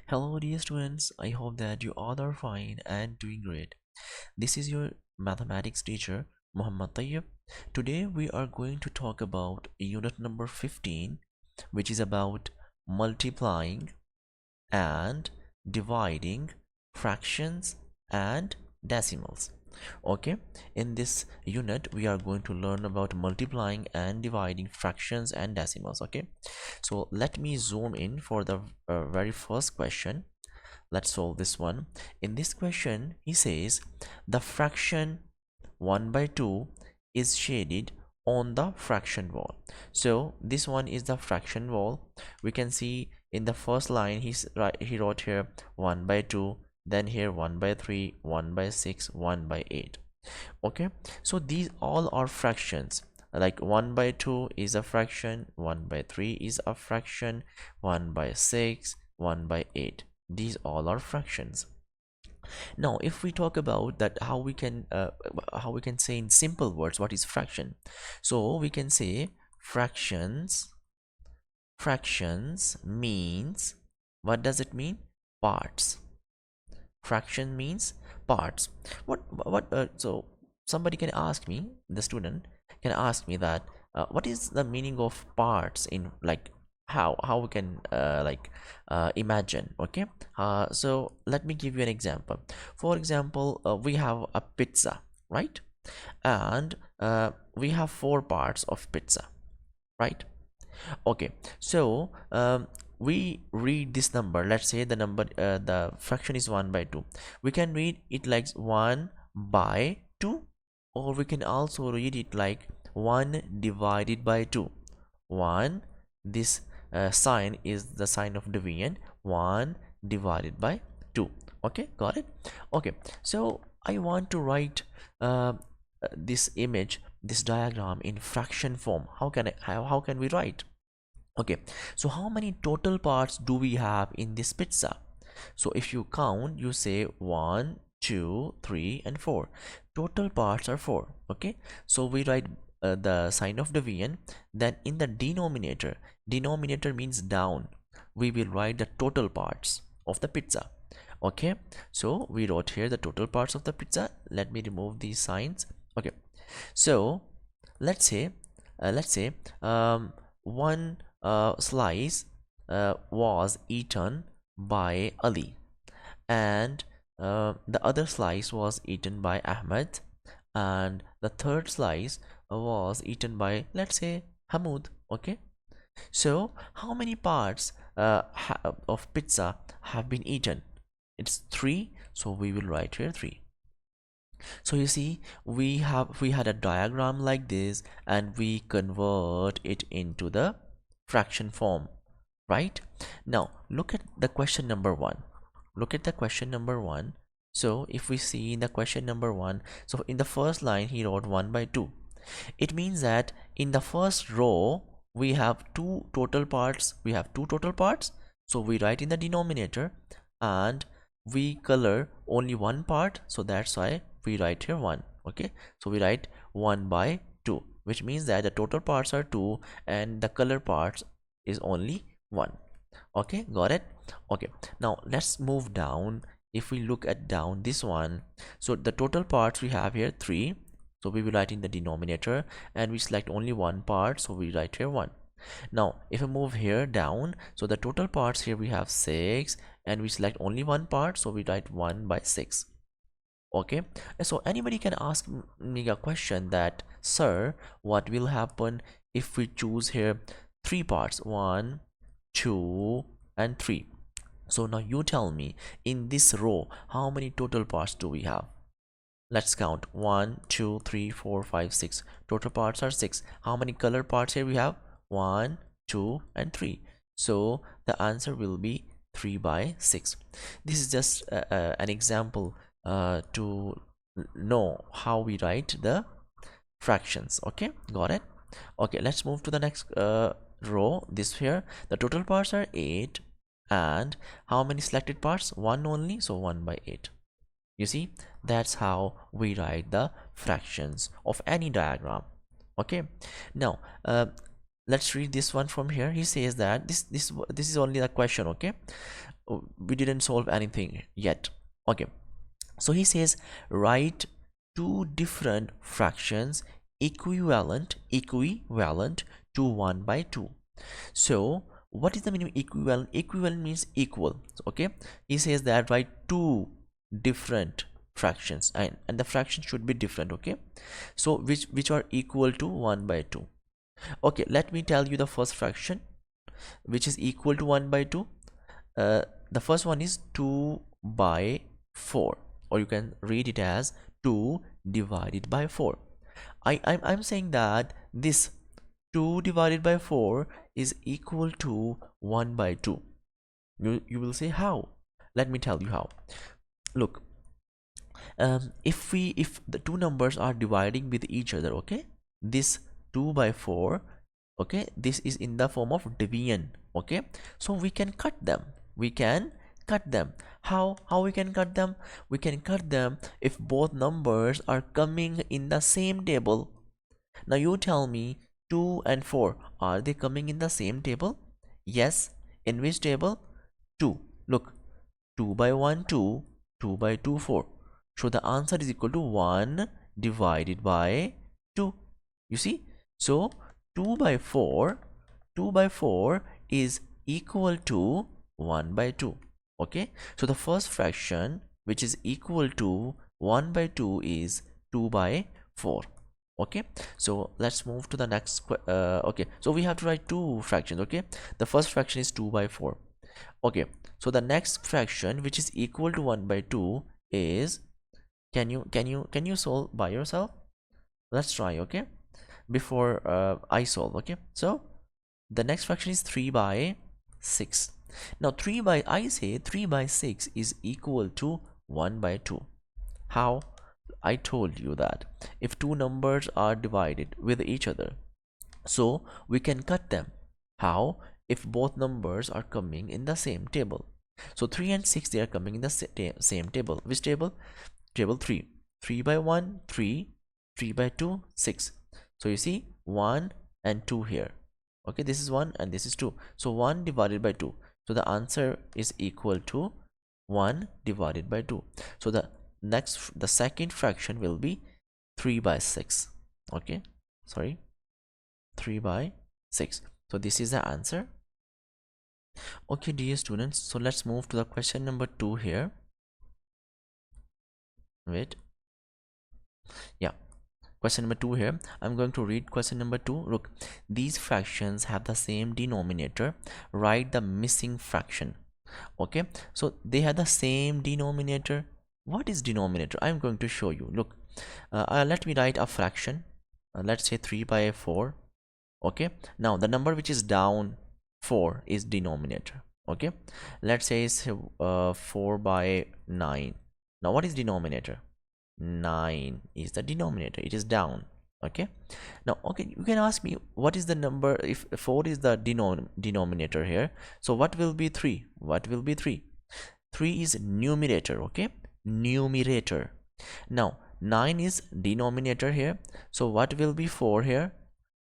Hello dear students, I hope that you all are fine and doing great. This is your mathematics teacher Muhammad Tayyib. Today we are going to talk about unit number 15, which is about multiplying and dividing fractions and decimals. Okay, in this unit we are going to learn about multiplying and dividing fractions and decimals. Okay, so let me zoom in for the very first question. Let's solve this one. In this question he says the fraction 1 by 2 is shaded on the fraction wall. So this one is the fraction wall. We can see in the first line he wrote here 1 by 2, then here 1 by 3, 1 by 6, 1 by 8. Okay, so these all are fractions. Like 1 by 2 is a fraction, 1 by 3 is a fraction, 1 by 6, 1 by 8. These all are fractions. Now if we talk about that, how we can say in simple words what is fraction. So we can say fractions means, what does it mean? Parts. Fraction means parts. So somebody can ask me, the student can ask me that what is the meaning of parts in, like, how we can imagine. Okay, so let me give you an example. For example, we have a pizza, right? And we have four parts of pizza, right? Okay, so we read this number. Let's say the number, the fraction is 1 by 2. We can read it like 1 by 2, or we can also read it like 1 divided by 2. 1, this sign is the sign of division. 1 divided by 2. Okay, got it? Okay, so I want to write this image, this diagram in fraction form. How can we write? Okay, so how many total parts do we have in this pizza? So if you count, you say 1, 2, 3 and 4. Total parts are 4. Okay, so we write the sign of division. Then in the denominator means down, we will write the total parts of the pizza. Okay, so we wrote here the total parts of the pizza. Let me remove these signs. Okay, so let's say one slice was eaten by Ali, and the other slice was eaten by Ahmed, and the third slice was eaten by, let's say, Hamoud. Okay, so how many parts of pizza have been eaten? It's 3, so we will write here 3. So you see, we had a diagram like this, and we convert it into the fraction form, right? Now look at the question number 1. Look at the question number 1. So if we see in the question number 1, so in the first line he wrote 1 by 2. It means that in the first row we have two total parts. So we write in the denominator, and we color only one part, so that's why we write here 1. Okay, so we write 1 by 2, which means that the total parts are 2 and the color parts is only 1. Okay, got it? Okay, now let's move down. If we look at down this one, so the total parts we have here 3, so we will write in the denominator, and we select only one part, so we write here 1. Now if we move here down, so the total parts here we have 6, and we select only one part, so we write 1 by 6. Okay, so anybody can ask me a question that, sir, what will happen if we choose here 3 parts, 1, 2 and 3? So now you tell me, in this row how many total parts do we have? Let's count. 1, 2, 3, 4, 5, 6. Total parts are 6. How many color parts here we have? 1, 2 and 3. So the answer will be 3 by 6. This is just an example to know how we write the fractions. Okay, got it? Okay, let's move to the next row. This here, the total parts are 8, and how many selected parts? 1 only, so 1 by 8. You see, that's how we write the fractions of any diagram. Okay, now let's read this one from here. He says that this is only a question, okay? We didn't solve anything yet. Okay, so he says write two different fractions equivalent to 1 by 2. So what is the meaning of equivalent? Equivalent means equal. Okay, he says that write two different fractions, and the fraction should be different. Okay, so which are equal to 1 by 2. Okay, let me tell you the first fraction which is equal to 1 by 2. The first one is 2 by 4, or you can read it as 2 divided by 4. I'm saying that this 2 divided by 4 is equal to 1 by 2. You will say how? Let me tell you how. Look, if the two numbers are dividing with each other, okay, this 2 by 4, okay, this is in the form of division, okay, so we can cut them. How we can cut them? We can cut them if both numbers are coming in the same table. Now you tell me, 2 and 4, are they coming in the same table? Yes. In which table? 2. Look, 2 by 1 2, 2 by 2 4. So the answer is equal to 1 divided by 2. You see? So 2 by 4, 2 by 4 is equal to 1 by 2. Okay? So the first fraction which is equal to 1 by 2 is 2 by 4. Okay, so let's move to the next okay, so we have to write two fractions. Okay, the first fraction is 2 by 4. Okay, so the next fraction which is equal to 1 by 2 is, can you solve by yourself? Let's try. Okay, before I solve. Okay, so the next fraction is 3 by 6. Now 3 by 6 is equal to 1 by 2. How? I told you that if two numbers are divided with each other, so we can cut them. How? If both numbers are coming in the same table. So 3 and 6, they are coming in the same table. Which table? Table 3. 3 by 1 3, 3 by 2 6. So you see 1 and 2 here. Okay, this is 1 and this is 2. So 1 divided by 2. So the answer is equal to 1 divided by 2. So the second fraction will be 3 by 6. Okay, sorry, 3 by 6. So this is the answer. Okay, dear students, so let's move to the question number 2 here. Wait, yeah, question number 2 here. I'm going to read question number 2. Look, these fractions have the same denominator. Write the missing fraction. Okay, so they have the same denominator. What is denominator? I'm going to show you. Look, let me write a fraction. Let's say 3 by 4. Okay, now the number which is down 4 is denominator. Okay, let's say it's 4 by 9. Now what is denominator? 9 is the denominator. It is down. Okay, now okay, you can ask me what is the number if 4 is the denominator here. So what will be 3? What will be 3? 3 is numerator. Okay, numerator. Now 9 is denominator here. So what will be 4 here?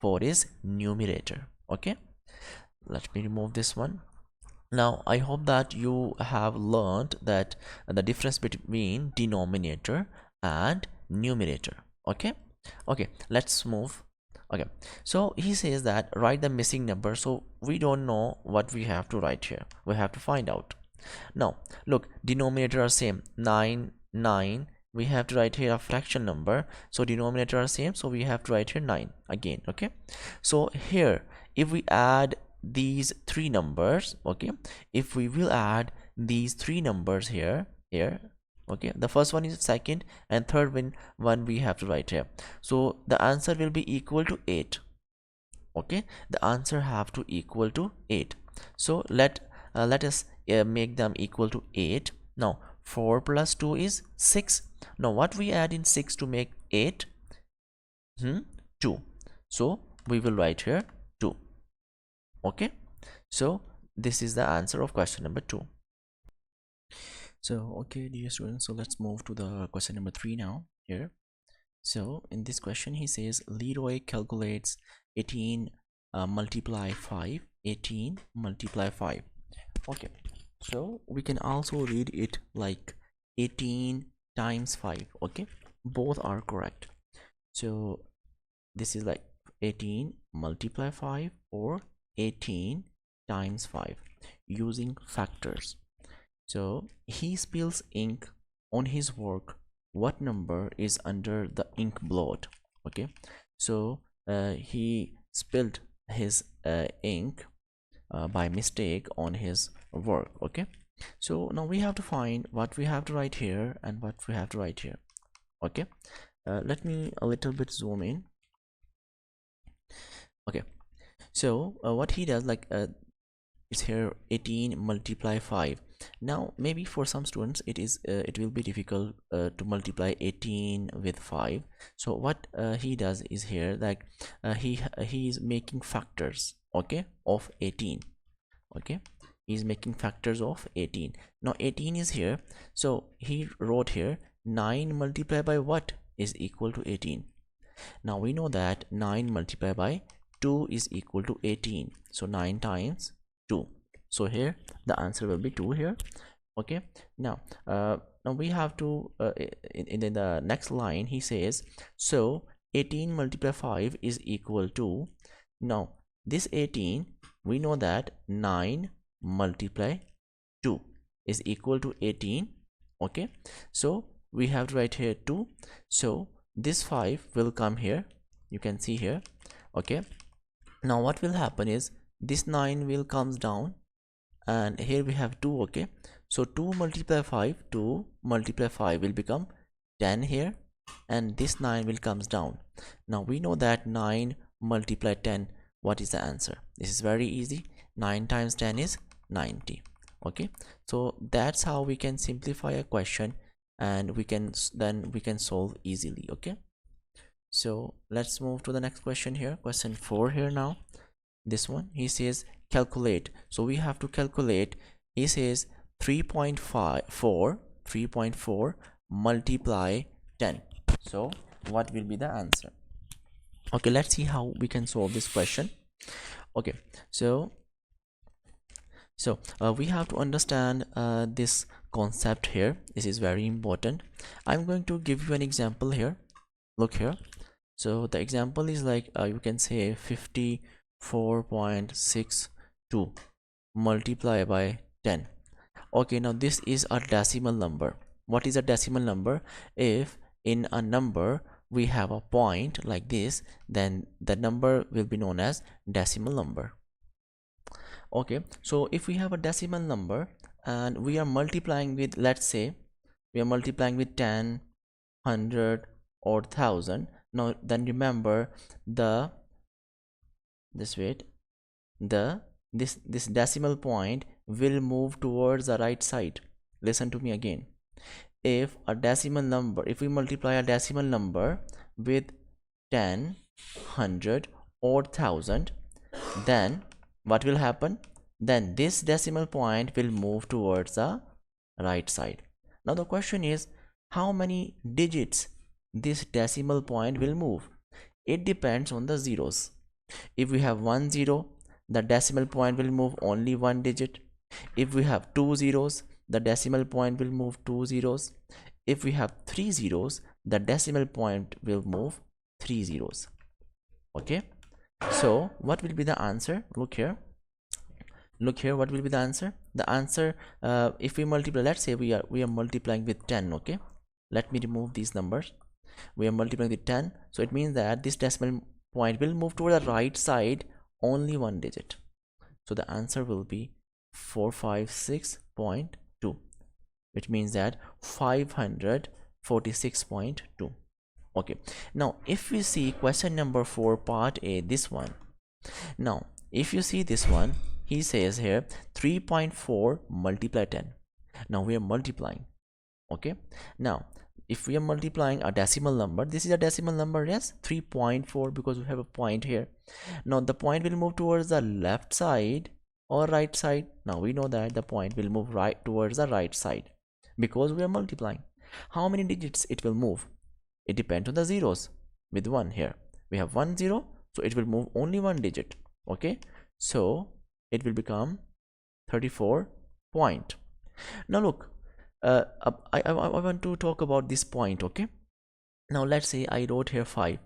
4 is numerator. Okay, let me remove this one. Now I hope that you have learned that the difference between denominator and numerator. Okay, okay, let's move. Okay, so he says that write the missing number. So we don't know what we have to write here. We have to find out. Now look, denominator are same, 9 9. We have to write here a fraction number, so denominator are same, so we have to write here 9 again. Okay, so here if we add these three numbers, okay, if we will add these three numbers here, okay, the first one is second and third one we have to write here, so the answer will be equal to 8. Okay, the answer have to equal to 8. So let us make them equal to 8. Now 4 plus 2 is 6. Now what we add in 6 to make 8? 2. So we will write here 2. Okay, so this is the answer of question number 2. So okay, dear students, so let's move to the question number 3 now here. So in this question he says Leroy calculates 18 multiply 5, 18 multiply 5. Okay, so we can also read it like 18 times 5. Okay, both are correct. So this is like 18 multiply 5 or 18 times 5 using factors. So he spills ink on his work. What number is under the ink blot? Okay, so he spilled his ink by mistake on his work. Okay, so now we have to find what we have to write here and what we have to write here. Okay, let me a little bit zoom in. Okay, so what he does, like is here 18 multiply 5. Now maybe for some students it will be difficult to multiply 18 with 5. So what he does is here, like he is making factors, okay, of 18. Okay, he's making factors of 18. Now 18 is here, so he wrote here 9 multiplied by what is equal to 18. Now we know that 9 multiplied by 2 is equal to 18, so 9 times 2. So here the answer will be 2 here. Okay, now now we have to in the next line he says, so 18 multiplied 5 is equal to, now this 18 we know that 9 multiply 2 is equal to 18. Okay, so we have to write here 2, so this 5 will come here, you can see here. Okay, now what will happen is this 9 will comes down and here we have 2. Okay, so 2 multiply 5, 2 multiply 5 will become 10 here, and this 9 will comes down. Now we know that 9 multiply 10, what is the answer? This is very easy, 9 times 10 is 90. Okay, so that's how we can simplify a question, and we can solve easily. Okay, so let's move to the next question here, question 4 here. Now this one, he says calculate, so we have to calculate. He says 3.4 multiply 10. So what will be the answer? Okay, let's see how we can solve this question. Okay, so we have to understand this concept here. This is very important. I'm going to give you an example here. Look here, so the example is like you can say 54.62 multiply by 10. Okay, now this is a decimal number. What is a decimal number? If in a number we have a point like this, then the number will be known as decimal number. Okay, so if we have a decimal number and we are multiplying with, let's say we are multiplying with 10, 100 or 1000. Now then remember this decimal point will move towards the right side. Listen to me again. If a decimal number, if we multiply a decimal number with 10, 100 or 1000, then what will happen? Then this decimal point will move towards the right side. Now the question is, how many digits this decimal point will move? It depends on the zeros. If we have 1 0, the decimal point will move only 1 digit. If we have 2 zeros, the decimal point will move 2 zeros. If we have 3 zeros, the decimal point will move 3 zeros. Okay, so what will be the answer? Look here, what will be the answer? The answer, if we multiply, let's say we are multiplying with 10. Okay, let me remove these numbers. We are multiplying with 10, so it means that this decimal point will move toward the right side only 1 digit. So the answer will be 456.2, which means that 546.2. Okay, now if we see question number 4 part A, this one. Now if you see this one, he says here 3.4 multiply 10. Now we are multiplying. Okay, now if we are multiplying a decimal number, this is a decimal number, yes, 3.4, because we have a point here. Now the point will move towards the left side or right side. Now we know that the point will move right towards the right side because we are multiplying. How many digits it will move? It depends on the zeros. With 1 here, we have 1 0, so it will move only 1 digit. Okay, so it will become 34 point. Now look, I want to talk about this point. Okay, now let's say I wrote here 5.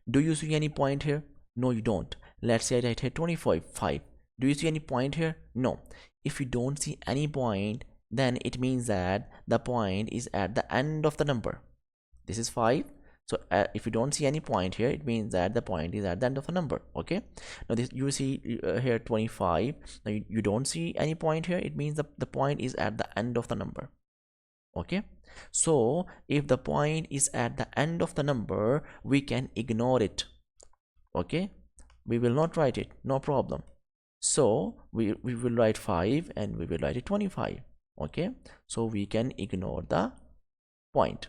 Do you see any point here? No, you don't. Let's say I write here 25 5. Do you see any point here? No. If you don't see any point, then it means that the point is at the end of the number. This is 5. So if you don't see any point here, it means that the point is at the end of a number. Okay, now this you see here 25. Now you don't see any point here, it means the point is at the end of the number. Okay, so if the point is at the end of the number, we can ignore it. Okay, we will not write it, no problem. So we will write 5 and we will write it 25. Okay, so we can ignore the point.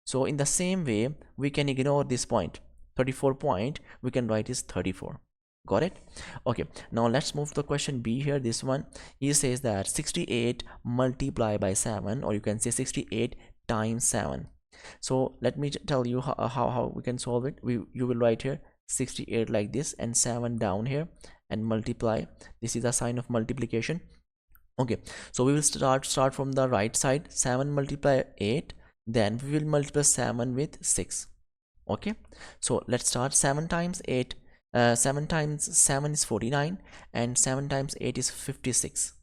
So in the same way, we can ignore this point. 34 point, we can write is 34. Got it? Okay, now let's move to question B here. This one, he says that 68 multiplied by 7, or you can say 68 times 7. So let me tell you how we can solve it. You will write here 68 like this and 7 down here and multiply. This is a sign of multiplication. Okay, so we will start from the right side. 7 multiply 8, then we will multiply 7 with 6. Okay, so let's start. 7 times 8, 7 times 7 is 49 and 7 times 8 is 56.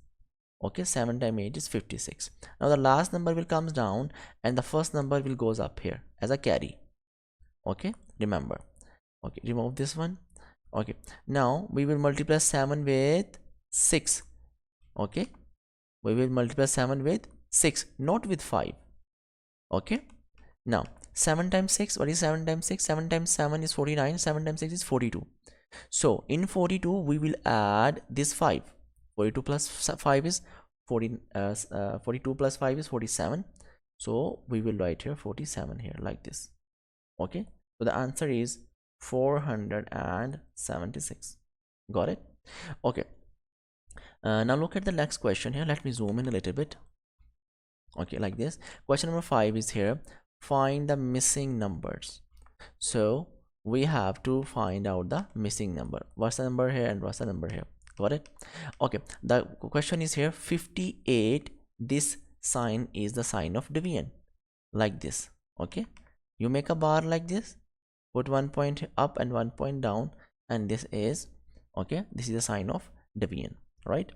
Okay, 7 times 8 is 56. Now the last number will comes down and the first number will goes up here as a carry. Okay, remember. Okay, remove this one. Okay, now we will multiply 7 with 6. Okay, we will multiply 7 with 6, not with 5. Okay, now 7 times 6, what is 7 times 6? 7 times 7 is 49, 7 times 6 is 42. So in 42 we will add this 5. 42 plus 5 is 42 plus 5 is 47. So we will write here 47 here like this. Okay, so the answer is 476. Got it? Okay, now look at the next question here. Let me zoom in a little bit. Okay, like this. Question number 5 is here. Find the missing numbers. So we have to find out the missing number. What's the number here and what's the number here? Got it? Okay, the question is here 58. This sign is the sign of division, like this. Okay, you make a bar like this, put 1 point up and 1 point down, and this is, okay, this is a sign of division, right?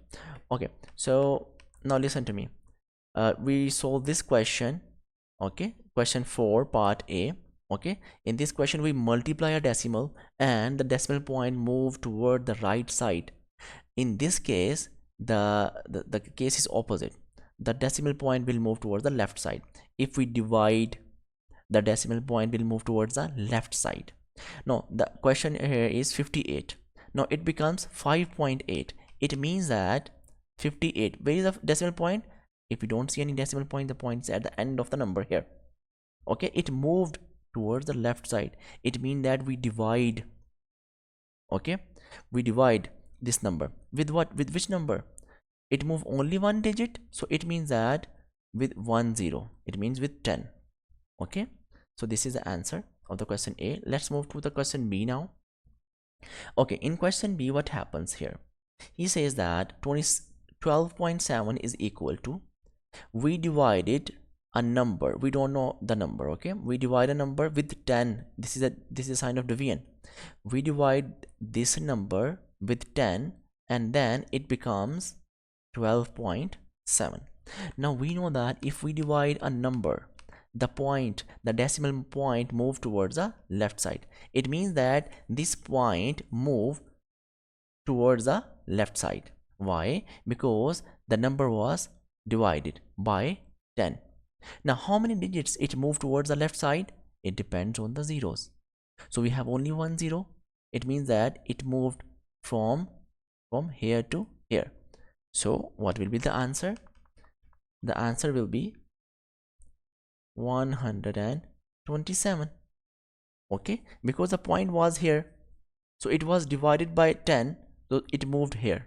Okay, so now listen to me. We solve this question. Okay, question 4 part A. Okay, in this question we multiply a decimal and the decimal point move toward the right side. In this case, the case is opposite. The decimal point will move towards the left side. If we divide, the decimal point will move towards the left side. Now the question here is 58. Now it becomes 5.8. It means that 58, where is the decimal point? If you don't see any decimal point, the point is at the end of the number here. Okay, it moved towards the left side. It means that we divide. Okay, we divide this number with what? With which number? It moved only one digit, so it means that with 1 0. It means with 10. Okay, so this is the answer of the question A. Let's move to the question B now. Okay, in question B, what happens here? He says that 12.7 is equal to, we divided a number, we don't know the number. Okay, we divide a number with 10. This is a sign of division. We divide this number with 10 and then it becomes 12.7. Now we know that if we divide a number, the decimal point move towards the left side. It means that this point move towards the left side. Why? Because the number was divided by 10. Now how many digits it moved towards the left side? It depends on the zeros. So we have only 1 0. It means that it moved from here to here. So what will be the answer? The answer will be 127. Okay, because the point was here, so it was divided by 10, so it moved here.